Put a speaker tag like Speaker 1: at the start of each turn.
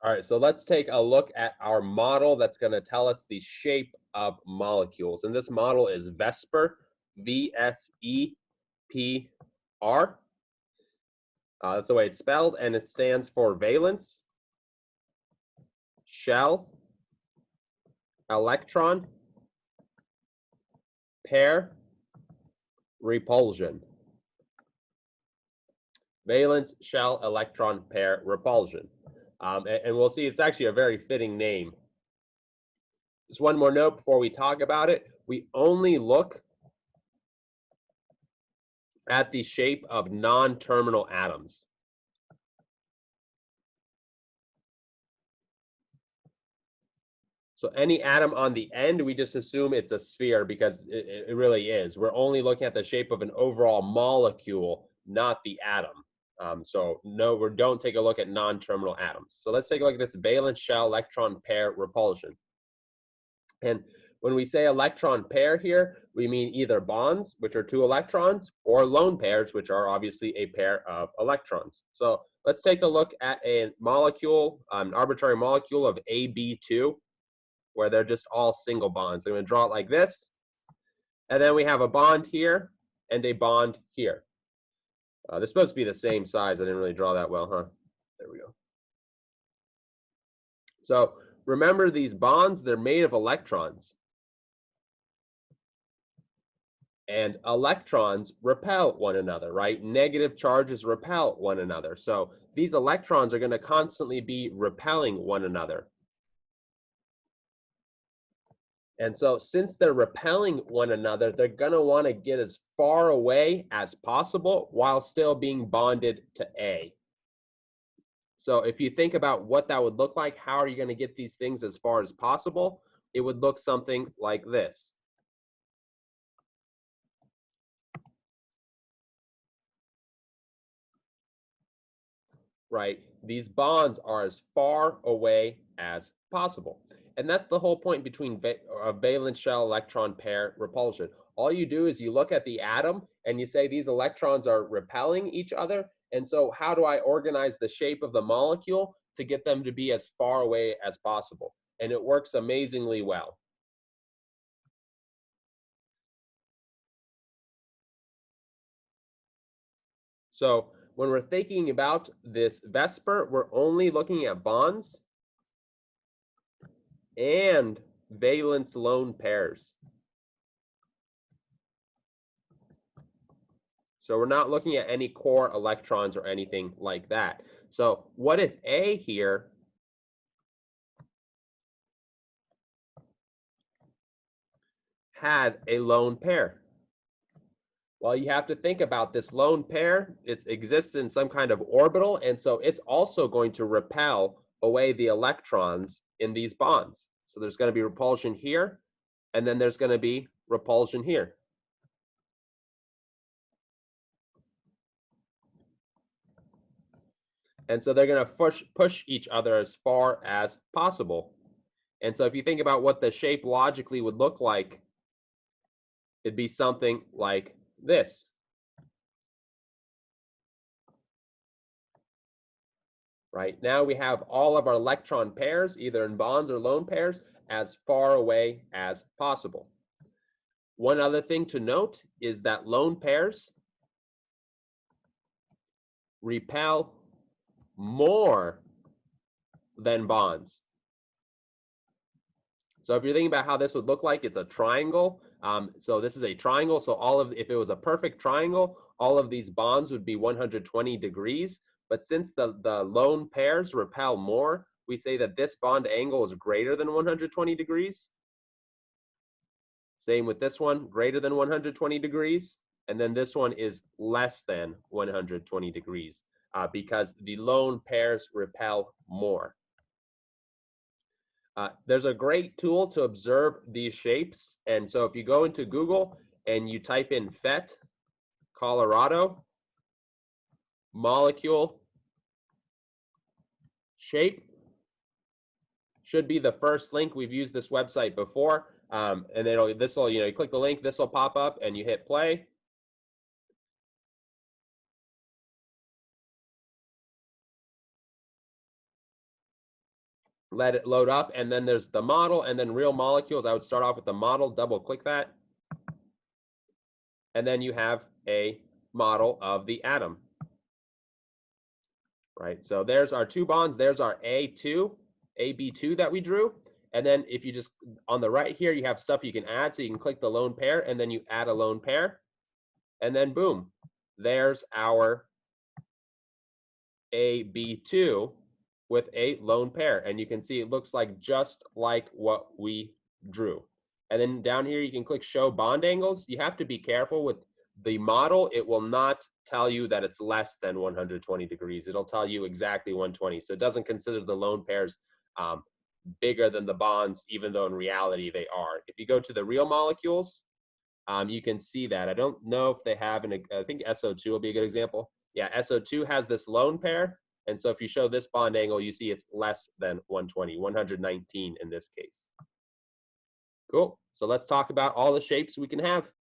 Speaker 1: All right, so let's take a look at our model that's going to tell us the shape of molecules. And this model is VSEPR, VSEPR. That's the way it's spelled, and it stands for valence, shell, electron, pair, repulsion. Valence, shell, electron, pair, repulsion. And we'll see it's actually a very fitting name. Just one more note before we talk about it. We only look at the shape of non-terminal atoms. So any atom on the end, we just assume it's a sphere because it really is. We're only looking at the shape of an overall molecule, not the atom. So no, we don't take a look at non-terminal atoms. So let's take a look at this valence shell electron pair repulsion. And when we say electron pair here, we mean either bonds, which are two electrons, or lone pairs, which are obviously a pair of electrons. So let's take a look at a molecule, an arbitrary molecule of AB2, where they're just all single bonds. I'm going to draw it like this. And then we have a bond here and a bond here. They're supposed to be the same size. I didn't really draw that well, huh? There we go. So remember these bonds, they're made of electrons. And electrons repel one another, right? Negative charges repel one another. So these electrons are going to constantly be repelling one another. And so since they're repelling one another, they're going to want to get as far away as possible while still being bonded to A. So if you think about what that would look like, how are you going to get these things as far as possible? It would look something like this. Right? These bonds are as far away as possible. And that's the whole point between valence shell electron pair repulsion. All you do is you look at the atom and you say these electrons are repelling each other. And so how do I organize the shape of the molecule to get them to be as far away as possible? And it works amazingly well. So when we're thinking about this VSEPR, we're only looking at bonds and valence lone pairs. So we're not looking at any core electrons or anything like that. So what if A here had a lone pair? Well, you have to think about this lone pair. It exists in some kind of orbital, and so it's also going to repel away the electrons in these bonds. So there's going to be repulsion here, and then there's going to be repulsion here. And so they're going to push each other as far as possible. And so if you think about what the shape logically would look like, it'd be something like this. Right? Now we have all of our electron pairs, either in bonds or lone pairs, as far away as possible. One other thing to note is that lone pairs repel more than bonds. So if you're thinking about how this would look like, it's a triangle. So this is a triangle. So if it was a perfect triangle, all of these bonds would be 120 degrees. But since the lone pairs repel more, we say that this bond angle is greater than 120 degrees. Same with this one, greater than 120 degrees. And then this one is less than 120 degrees because the lone pairs repel more. There's a great tool to observe these shapes. And so if you go into Google and you type in PhET, Colorado, molecule shape, should be the first link. We've used this website before. And you click the link, this will pop up and you hit play. let it load up, and then there's the model, and then real molecules. I would start off with the model, double click that, and then you have a model of the atom, right? So there's our two bonds. There's our AB2 that we drew. And then if you just, on the right here, you have stuff you can add. So you can click the lone pair, and then you add a lone pair. And then boom, there's our AB2 with a lone pair. And you can see it looks like just like what we drew. And then down here, you can click show bond angles. You have to be careful with the model. It will not tell you that it's less than 120 degrees. It'll tell you exactly 120. So it doesn't consider the lone pairs bigger than the bonds, even though in reality they are. If you go to the real molecules, you can see that. I don't know if they have, I think SO2 will be a good example. Yeah, SO2 has this lone pair. And so if you show this bond angle, you see it's less than 120, 119 in this case. Cool. So let's talk about all the shapes we can have.